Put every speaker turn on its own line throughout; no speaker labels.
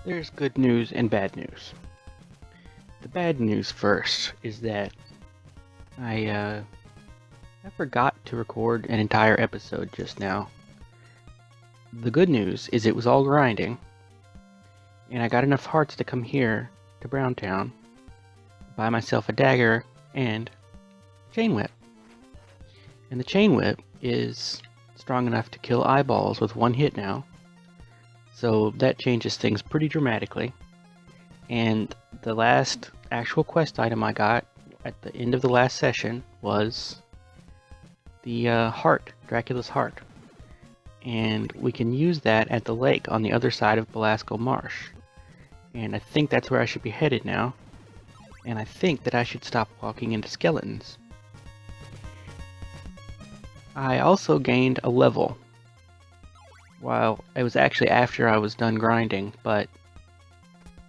There's good news and bad news. The bad news first is that I forgot to record an entire episode just now. The good news is it was all grinding, and I got enough hearts to come here to Browntown, buy myself a dagger and chain whip. And the chain whip is strong enough to kill eyeballs with one hit now, so that changes things pretty dramatically. And the last actual quest item I got at the end of the last session was the heart, Dracula's heart. And we can use that at the lake on the other side of Belasco Marsh. And I think that's where I should be headed now. And I think that I should stop walking into skeletons. I also gained a level. Well, it was actually after I was done grinding, but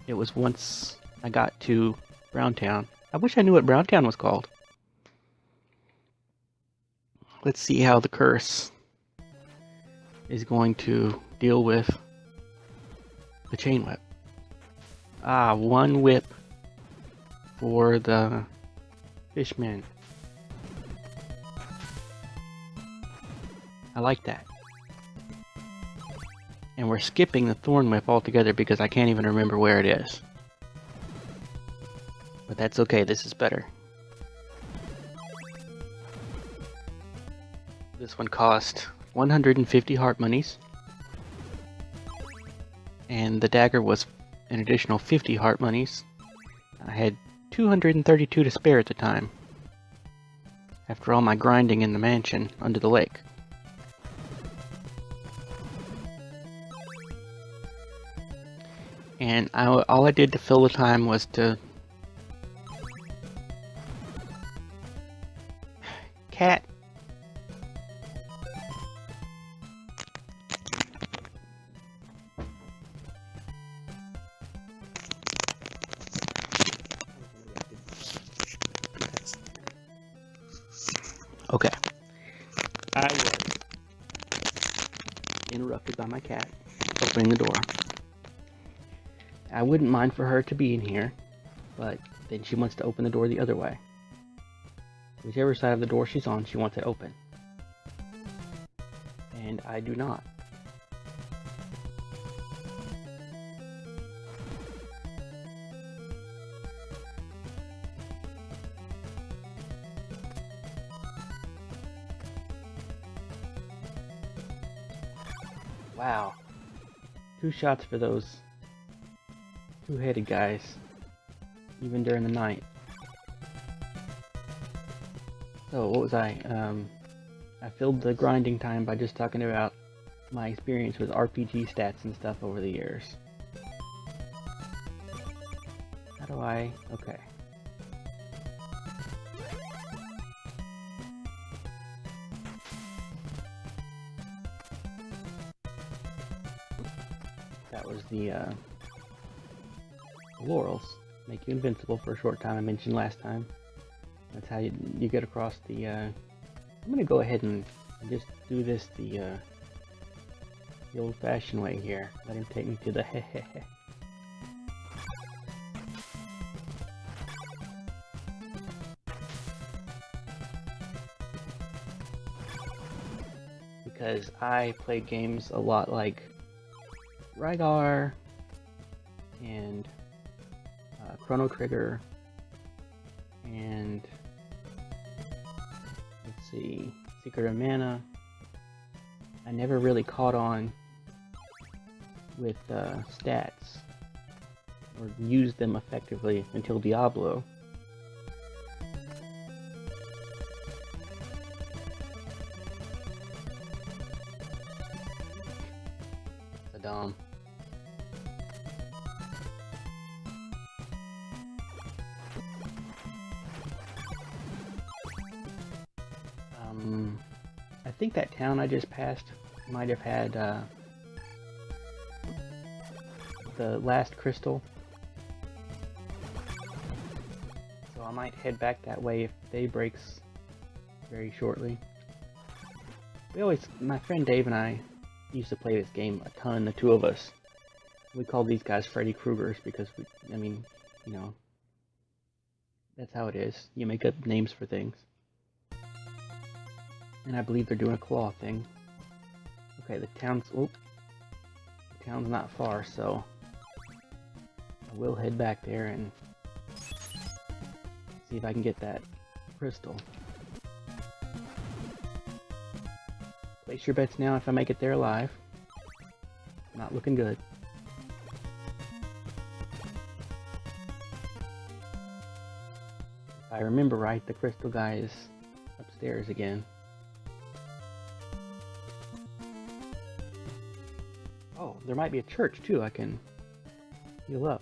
it was once I got to Browntown. I wish I knew what Browntown was called. Let's see how the curse is going to deal with the chain whip. One whip for the fishmen. I like that. And we're skipping the thorn whip altogether because I can't even remember where it is. But that's okay, this is better. This one cost 150 heart monies. And the dagger was an additional 50 heart monies. I had 232 to spare at the time, after all my grinding in the mansion under the lake. And all I did to fill the time was to... Cat! Okay. I was interrupted by my cat opening the door. I wouldn't mind for her to be in here, but then she wants to open the door the other way. Whichever side of the door she's on, she wants it open. And I do not. Wow. 2 shots for those two-headed guys, even during the night. So what was I filled the grinding time by just talking about my experience with RPG stats and stuff over the years. How do I... okay. That was the laurels. Make you invincible for a short time, I mentioned last time. That's how you get across the... I'm gonna go ahead and just do this the old-fashioned way here. Let him take me to the hehehe. Because I play games a lot like Rygar and Chrono Trigger and let's see, Secret of Mana. I never really caught on with stats or used them effectively until Diablo. Saddam. I think that town I just passed might have had the last crystal. So I might head back that way if day breaks very shortly. My friend Dave and I used to play this game a ton, the two of us. We call these guys Freddy Kruegers because I mean, you know, that's how it is. You make up names for things. And I believe they're doing a claw thing. Okay, the town's not far, so I will head back there and see if I can get that crystal. Place your bets now if I make it there alive. Not looking good. If I remember right, the crystal guy is upstairs again. Oh, there might be a church too. I can heal up.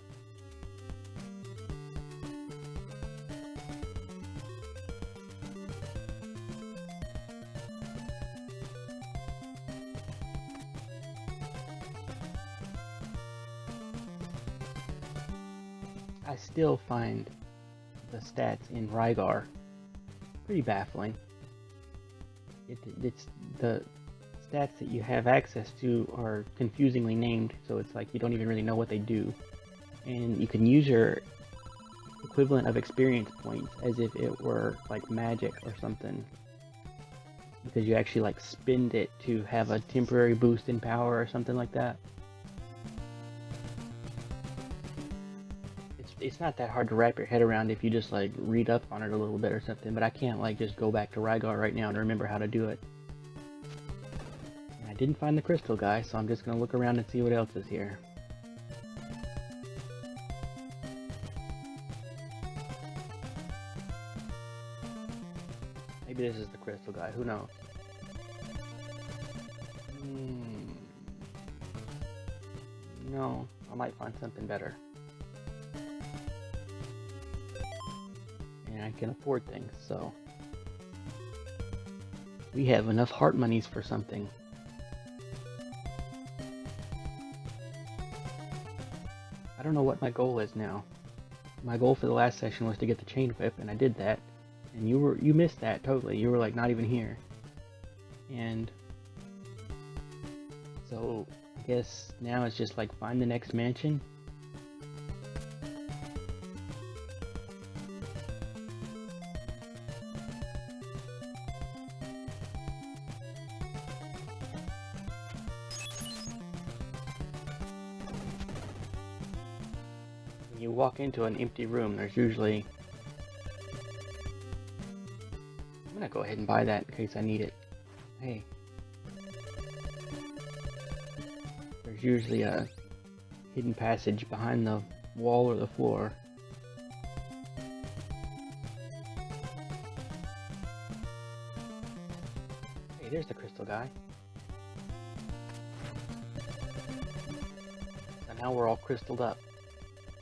I still find the stats in Rygar pretty baffling. It's the stats that you have access to are confusingly named, so it's like you don't even really know what they do. And you can use your equivalent of experience points as if it were like magic or something, because you actually like spend it to have a temporary boost in power or something like that. It's not that hard to wrap your head around if you just like read up on it a little bit or something, but I can't like just go back to Rygar right now to remember how to do it. And I didn't find the crystal guy, so I'm just gonna look around and see what else is here. Maybe this is the crystal guy, who knows? No, I might find something better. And I can afford things, so we have enough heart monies for something. I don't know what my goal is now. My goal for the last session was to get the chain whip, and I did that. And you missed that totally. You were like not even here. And so I guess now it's just like find the next mansion. When you walk into an empty room, there's usually... I'm gonna go ahead and buy that in case I need it. Hey. There's usually a hidden passage behind the wall or the floor. Hey, there's the crystal guy. So now we're all crystalled up.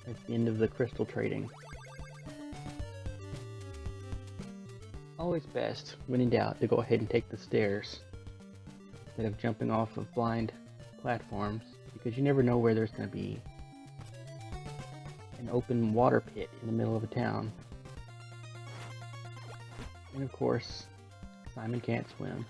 That's the end of the crystal trading. Always best, when in doubt, to go ahead and take the stairs instead of jumping off of blind platforms, because you never know where there's going to be an open water pit in the middle of a town. And of course, Simon can't swim.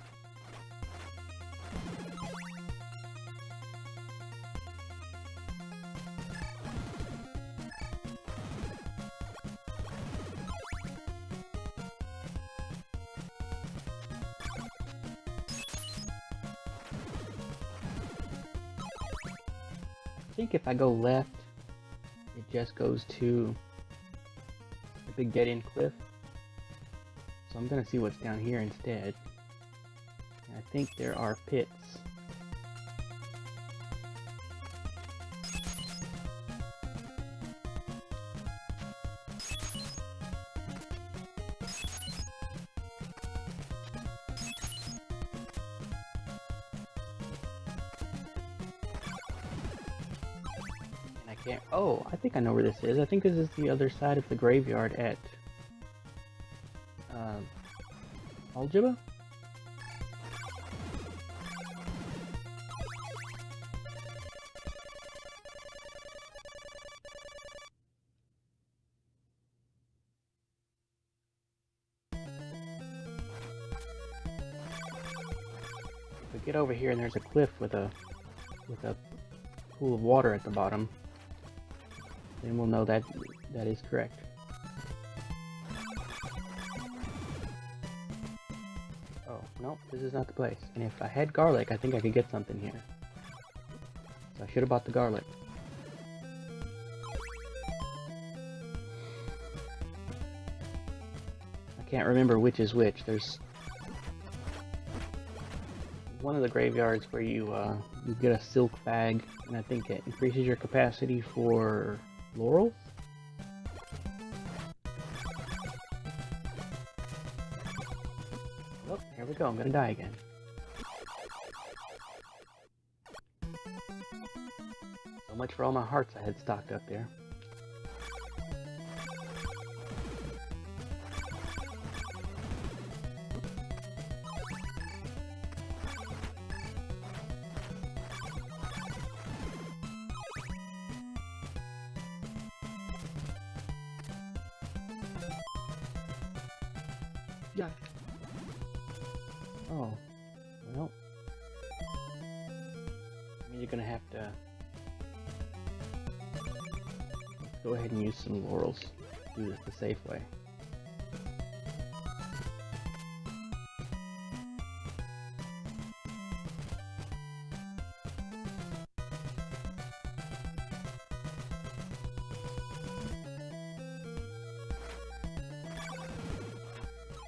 I think if I go left, it just goes to the big dead-end cliff. So I'm gonna see what's down here instead. And I think there are pits. Oh, I think I know where this is. I think this is the other side of the graveyard at Algebra? If we get over here and there's a cliff with a pool of water at the bottom, then we'll know that that is correct. Oh, no, this is not the place. And if I had garlic, I think I could get something here. So I should have bought the garlic. I can't remember which is which. There's one of the graveyards where you get a silk bag, and I think it increases your capacity for laurels. Oh, here we go. I'm gonna die again. So much for all my hearts I had stocked up there. Yeah. Oh, well. I mean, you're gonna have to go ahead and use some laurels. Do this the safe way.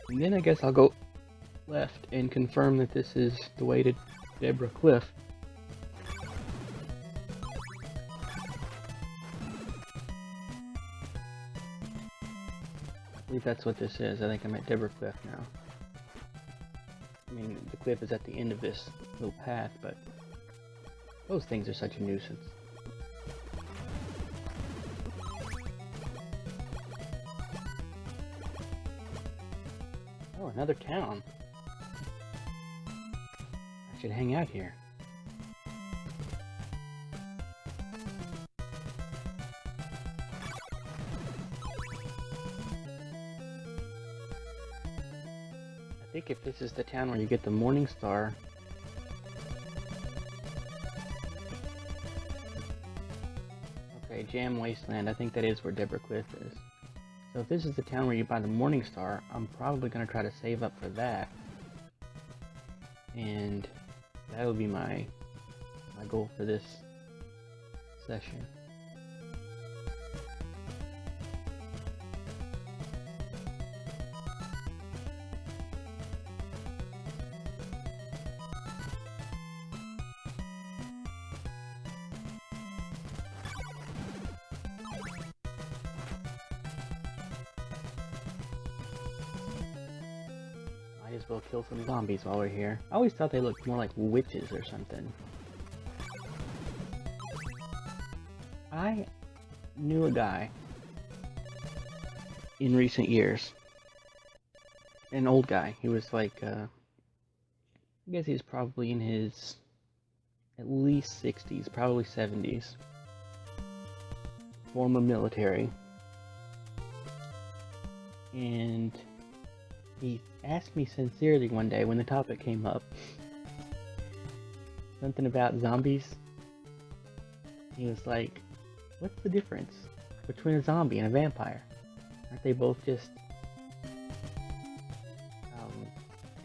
And then I guess I'll go left and confirm that this is the way to Deborah Cliff. I believe that's what this is. I think I'm at Deborah Cliff now. I mean, the cliff is at the end of this little path, but those things are such a nuisance. Oh, another town. I should hang out here. I think if this is the town where you get the Morning Star. Okay, Jam Wasteland. I think that is where Deborah Cliff is. So if this is the town where you buy the Morning Star, I'm probably going to try to save up for that. And that'll be my goal for this session. Might as well kill some zombies while we're here. I always thought they looked more like witches or something. I knew a guy in recent years. An old guy. He was like, I guess he was probably in his at least 60s, probably 70s. Former military. And he asked me sincerely one day when the topic came up, something about zombies. He was like, what's the difference between a zombie and a vampire? Aren't they both just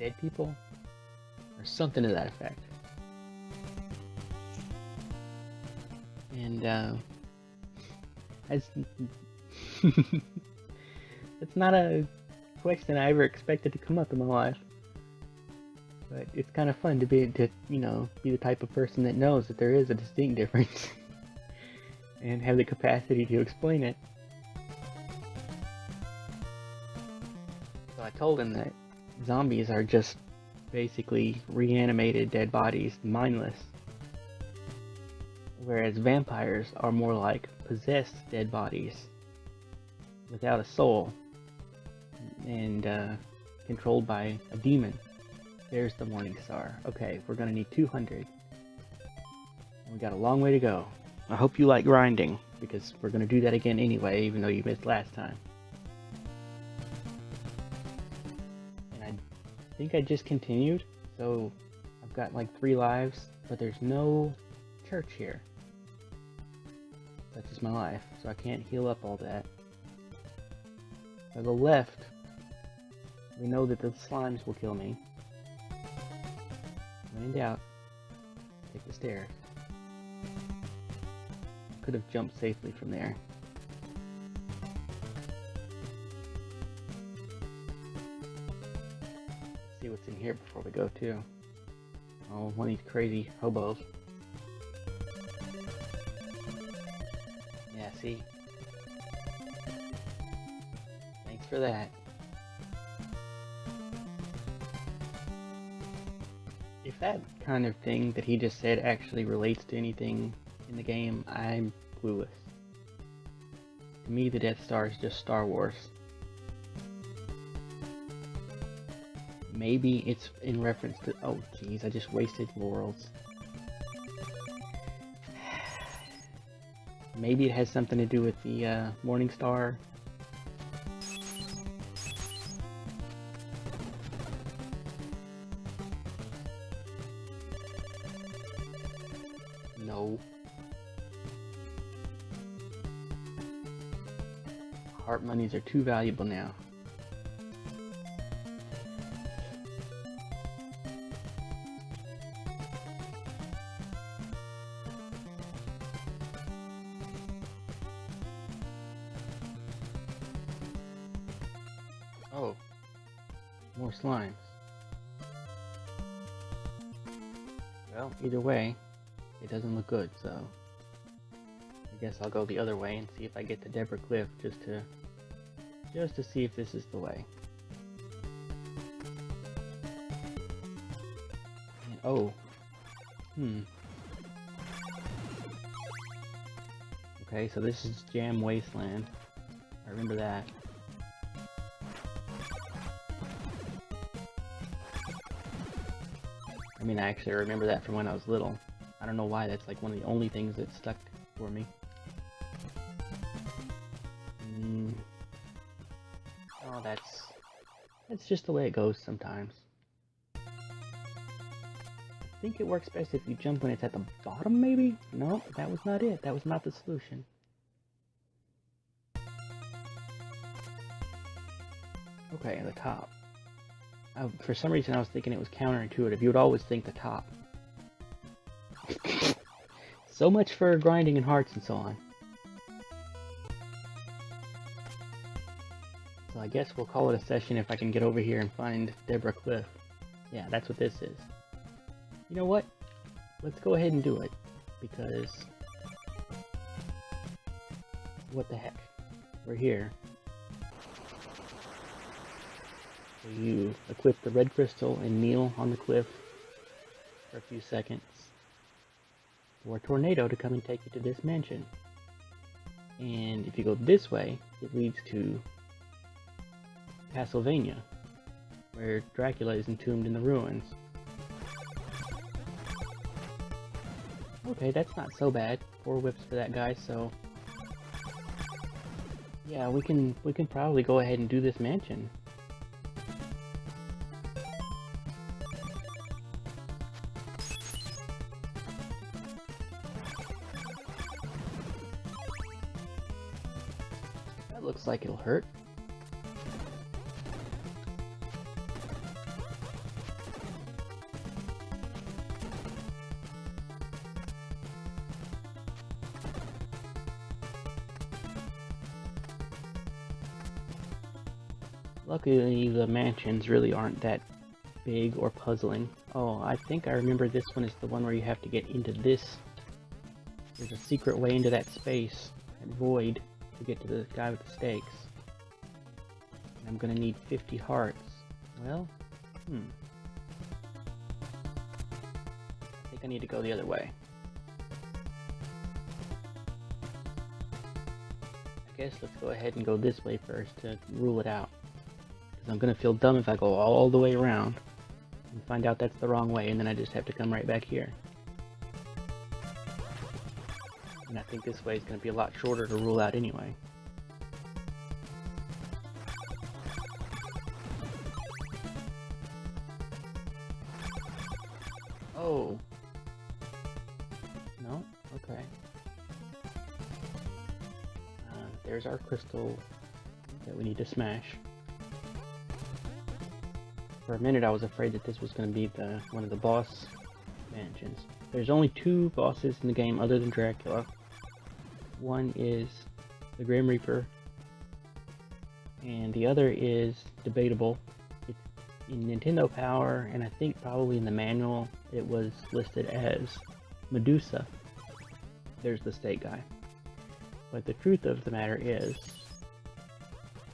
dead people? Or something to that effect. And as it's not a question I ever expected to come up in my life, but it's kind of fun to be the type of person that knows that there is a distinct difference and have the capacity to explain it. So I told him that zombies are just basically reanimated dead bodies, mindless, whereas vampires are more like possessed dead bodies without a soul and controlled by a demon. There's the Morning Star. Okay, we're gonna need 200. And we got a long way to go. I hope you like grinding, because we're gonna do that again anyway, even though you missed last time. And I think I just continued, so I've got like 3 lives, but there's no church here. That's just my life, so I can't heal up all that. If I go left, we know that the slimes will kill me. When in doubt, take the stairs. Could have jumped safely from there. Let's see what's in here before we go too. Oh, one of these crazy hobos. Yeah, see? Thanks for that. If that kind of thing that he just said actually relates to anything in the game, I'm clueless. To me, the Death Star is just Star Wars. Maybe it's in reference to... Oh, jeez, I just wasted laurels. Maybe it has something to do with the Morning Star. No. Heart monies are too valuable now. Oh, more slimes. Well, either way, it doesn't look good, so I guess I'll go the other way and see if I get to Deborah Cliff just to see if this is the way. And, oh, okay, so this is Jam Wasteland. I remember that. I mean, I actually remember that from when I was little. I don't know why, that's like one of the only things that stuck for me. Oh, that's just the way it goes sometimes. I think it works best if you jump when it's at the bottom, maybe? No, that was not it. That was not the solution. Okay, the top. For some reason I was thinking it was counterintuitive. You would always think the top. So much for grinding and hearts and so on. So I guess we'll call it a session if I can get over here and find Deborah Cliff. Yeah, that's what this is. You know what? Let's go ahead and do it. Because... what the heck? We're here. So you equip the red crystal and kneel on the cliff for a few seconds for a tornado to come and take you to this mansion. And if you go this way, it leads to Castlevania, where Dracula is entombed in the ruins. Okay, that's not so bad. 4 whips for that guy, so... yeah, we can probably go ahead and do this mansion. That looks like it'll hurt. Luckily, the mansions really aren't that big or puzzling. Oh, I think I remember this one is the one where you have to get into this. There's a secret way into that space, that void, to get to the guy with the stakes. And I'm gonna need 50 hearts. Well, I think I need to go the other way. I guess let's go ahead and go this way first to rule it out. Because I'm gonna feel dumb if I go all the way around and find out that's the wrong way, and then I just have to come right back here. And I think this way is gonna be a lot shorter to rule out anyway. Oh. No? Okay. there's our crystal that we need to smash. For a minute I was afraid that this was going to be one of the boss mansions. There's only 2 bosses in the game other than Dracula. One is the Grim Reaper, and the other is debatable. It's in Nintendo Power, and I think probably in the manual it was listed as Medusa. There's the state guy. But the truth of the matter is,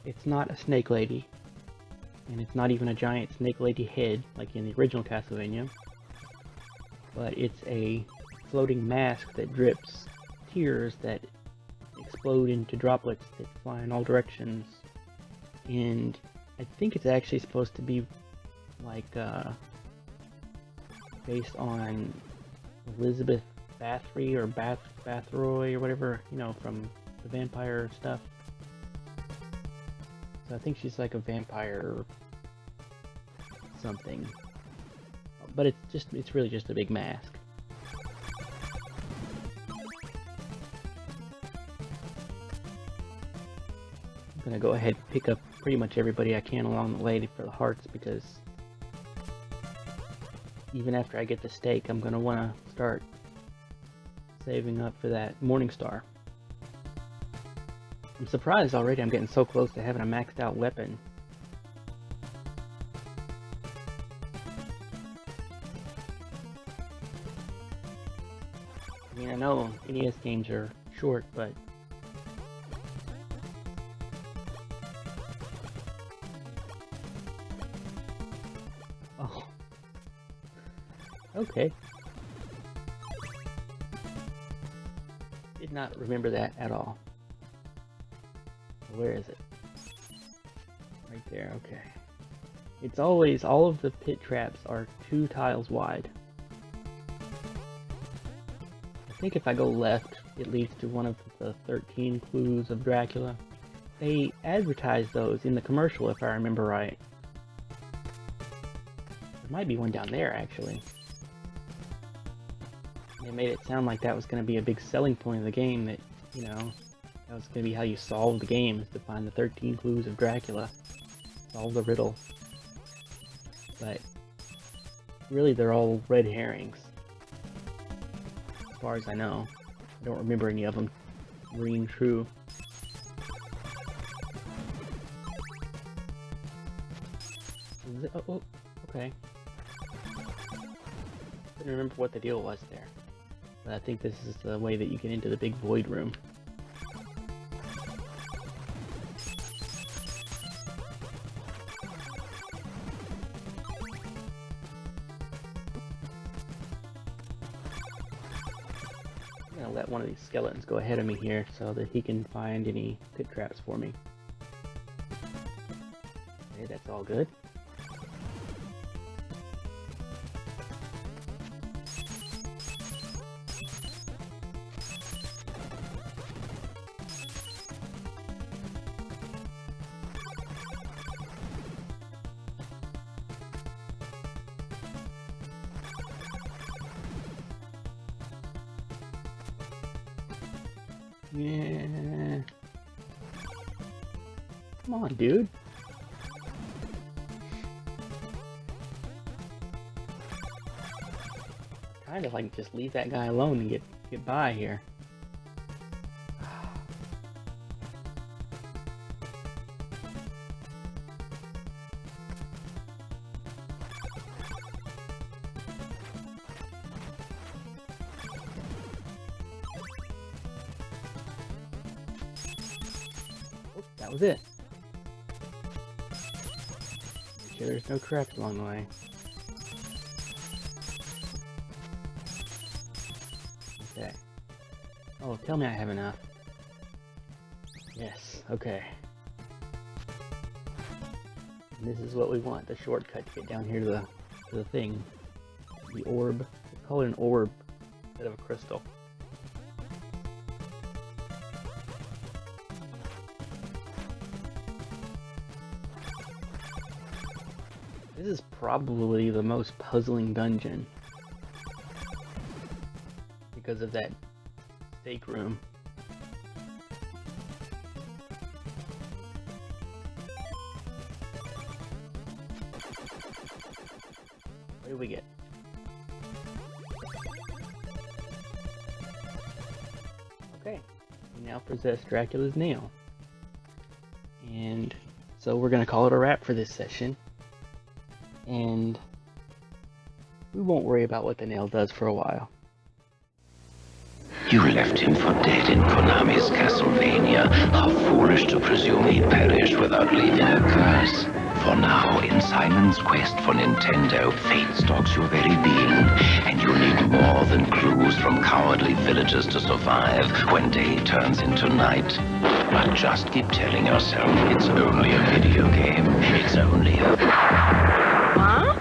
it's not a snake lady, and it's not even a giant snake lady head like in the original Castlevania, but it's a floating mask that drips tears that explode into droplets that fly in all directions. And I think it's actually supposed to be like based on Elizabeth Bathory or Bathroy or whatever, you know, from the vampire stuff. So I think she's like a vampire something, but it's really just a big mask. I'm gonna go ahead and pick up pretty much everybody I can along the way for the hearts, because even after I get the steak, I'm gonna want to start saving up for that Morning Star. I'm surprised already I'm getting so close to having a maxed out weapon. I mean, I know NES games are short, but oh, okay. Did not remember that at all. Where is it? Right there, okay. It's always, all of the pit traps are 2 tiles wide. I think if I go left, it leads to one of the 13 clues of Dracula. They advertise those in the commercial, if I remember right. There might be one down there, actually. They made it sound like that was going to be a big selling point of the game, that, you know, that was going to be how you solve the game, is to find the 13 clues of Dracula. Solve the riddle. But really they're all red herrings, as far as I know. I don't remember any of them ringing true. Oh, okay. Couldn't remember what the deal was there. But I think this is the way that you get into the big void room. I'm gonna let one of these skeletons go ahead of me here so that he can find any pit traps for me. Okay, that's all good. Yeah. Come on, dude. Kind of like just leave that guy alone and get by here. That was it. Make sure there's no traps along the way. Okay. Oh, tell me I have enough. Yes, okay. And this is what we want, the shortcut to get down here to the thing. The orb. Let's call it an orb instead of a crystal. This is probably the most puzzling dungeon because of that stake room. What do we get? Okay, we now possess Dracula's nail. And so we're going to call it a wrap for this session. And we won't worry about what the nail does for a while.
You left him for dead in Konami's Castlevania. How foolish to presume he'd perish without leaving a curse. For now, in Simon's quest for Nintendo, fate stalks your very being, and you need more than clues from cowardly villagers to survive when day turns into night. But just keep telling yourself it's only a video game. It's only a...
Huh?